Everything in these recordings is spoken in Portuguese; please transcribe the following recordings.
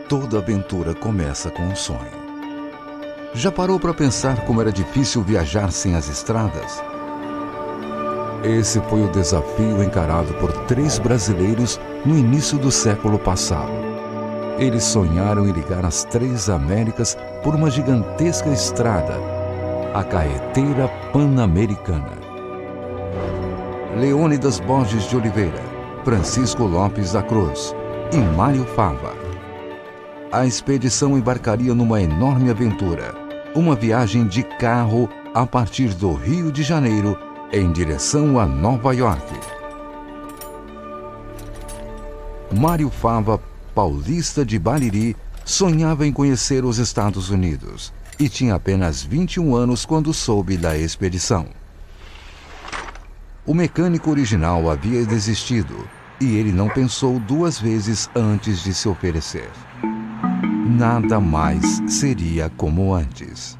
Toda aventura começa com um sonho. Já parou para pensar como era difícil viajar sem as estradas? Esse foi o desafio encarado por 3 brasileiros no início do século passado. Eles sonharam em ligar as 3 Américas por uma gigantesca estrada, a Carretera Pan-Americana. Leônidas Borges de Oliveira, Francisco Lopes da Cruz e Mário Fava. A expedição embarcaria numa enorme aventura, uma viagem de carro a partir do Rio de Janeiro em direção a Nova York. Mário Fava, paulista de Bariri, sonhava em conhecer os Estados Unidos e tinha apenas 21 anos quando soube da expedição. O mecânico original havia desistido e ele não pensou 2 vezes antes de se oferecer. Nada mais seria como antes.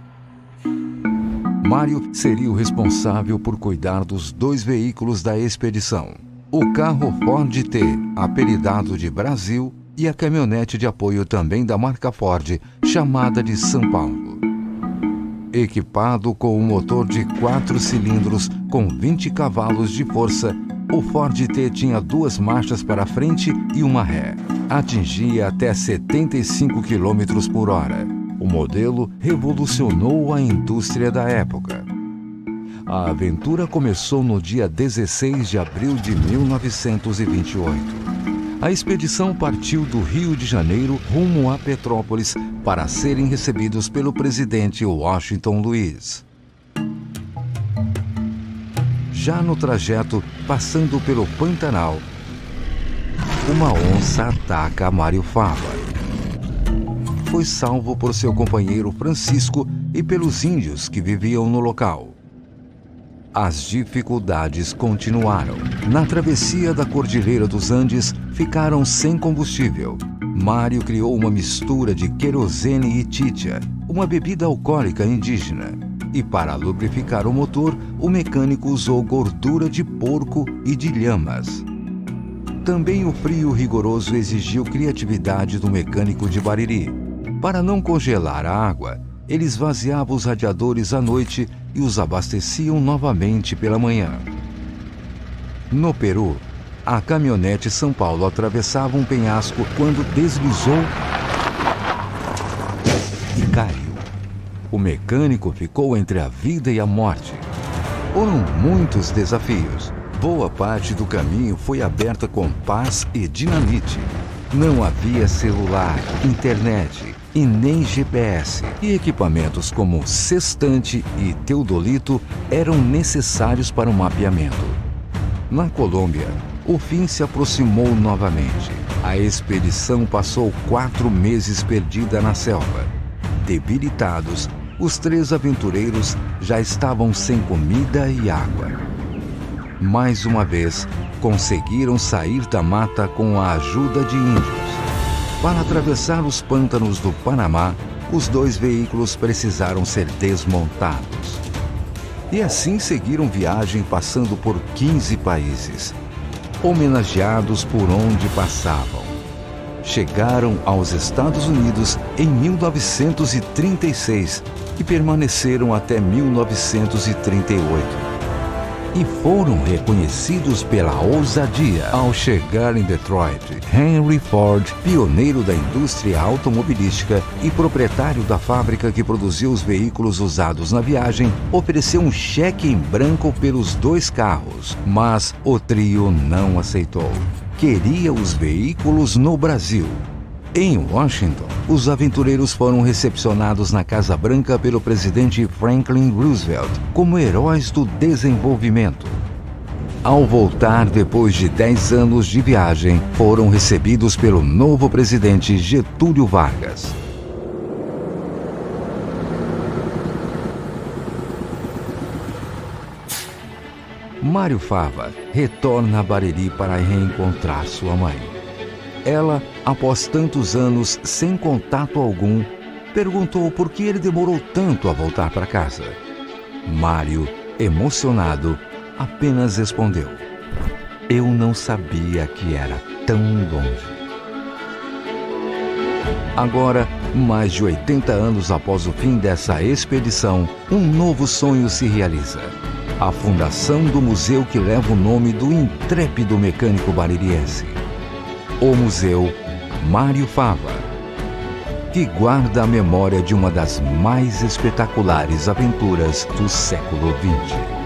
Mário seria o responsável por cuidar dos 2 veículos da expedição: o carro Ford T, apelidado de Brasil, e a caminhonete de apoio também da marca Ford, chamada de São Paulo. Equipado com um motor de 4 cilindros com 20 cavalos de força, o Ford T tinha 2 marchas para frente e uma ré. Atingia até 75 km por hora. O modelo revolucionou a indústria da época. A aventura começou no dia 16 de abril de 1928. A expedição partiu do Rio de Janeiro rumo a Petrópolis para serem recebidos pelo presidente Washington Luiz. Já no trajeto, passando pelo Pantanal, uma onça ataca Mário Fava. Foi salvo por seu companheiro Francisco e pelos índios que viviam no local. As dificuldades continuaram. Na travessia da Cordilheira dos Andes, ficaram sem combustível. Mário criou uma mistura de querosene e chicha, uma bebida alcoólica indígena. E para lubrificar o motor, o mecânico usou gordura de porco e de lhamas. Também o frio rigoroso exigiu criatividade do mecânico de Bariri. Para não congelar a água, ele esvaziava os radiadores à noite e os abasteciam novamente pela manhã. No Peru, a caminhonete São Paulo atravessava um penhasco quando deslizou e caiu. O mecânico ficou entre a vida e a morte. Foram muitos desafios. Boa parte do caminho foi aberta com pás e dinamite. Não havia celular, internet e nem GPS. E equipamentos como sextante e teodolito eram necessários para o mapeamento. Na Colômbia, o fim se aproximou novamente. A expedição passou 4 meses perdida na selva. Debilitados, os 3 aventureiros já estavam sem comida e água. Mais uma vez, conseguiram sair da mata com a ajuda de índios. Para atravessar os pântanos do Panamá, os 2 veículos precisaram ser desmontados. E assim seguiram viagem passando por 15 países, homenageados por onde passavam. Chegaram aos Estados Unidos em 1936 e permaneceram até 1938. E foram reconhecidos pela ousadia. Ao chegar em Detroit, Henry Ford, pioneiro da indústria automobilística e proprietário da fábrica que produziu os veículos usados na viagem, ofereceu um cheque em branco pelos 2 carros, mas o trio não aceitou. Queria os veículos no Brasil. Em Washington, os aventureiros foram recepcionados na Casa Branca pelo presidente Franklin Roosevelt como heróis do desenvolvimento. Ao voltar depois de 10 anos de viagem, foram recebidos pelo novo presidente Getúlio Vargas. Mário Fava retorna a Bariri para reencontrar sua mãe. Ela, após tantos anos sem contato algum, perguntou por que ele demorou tanto a voltar para casa. Mário, emocionado, apenas respondeu: "Eu não sabia que era tão longe." Agora, mais de 80 anos após o fim dessa expedição, um novo sonho se realiza. A fundação do museu que leva o nome do intrépido mecânico baririense. O Museu Mário Fava, que guarda a memória de uma das mais espetaculares aventuras do século XX.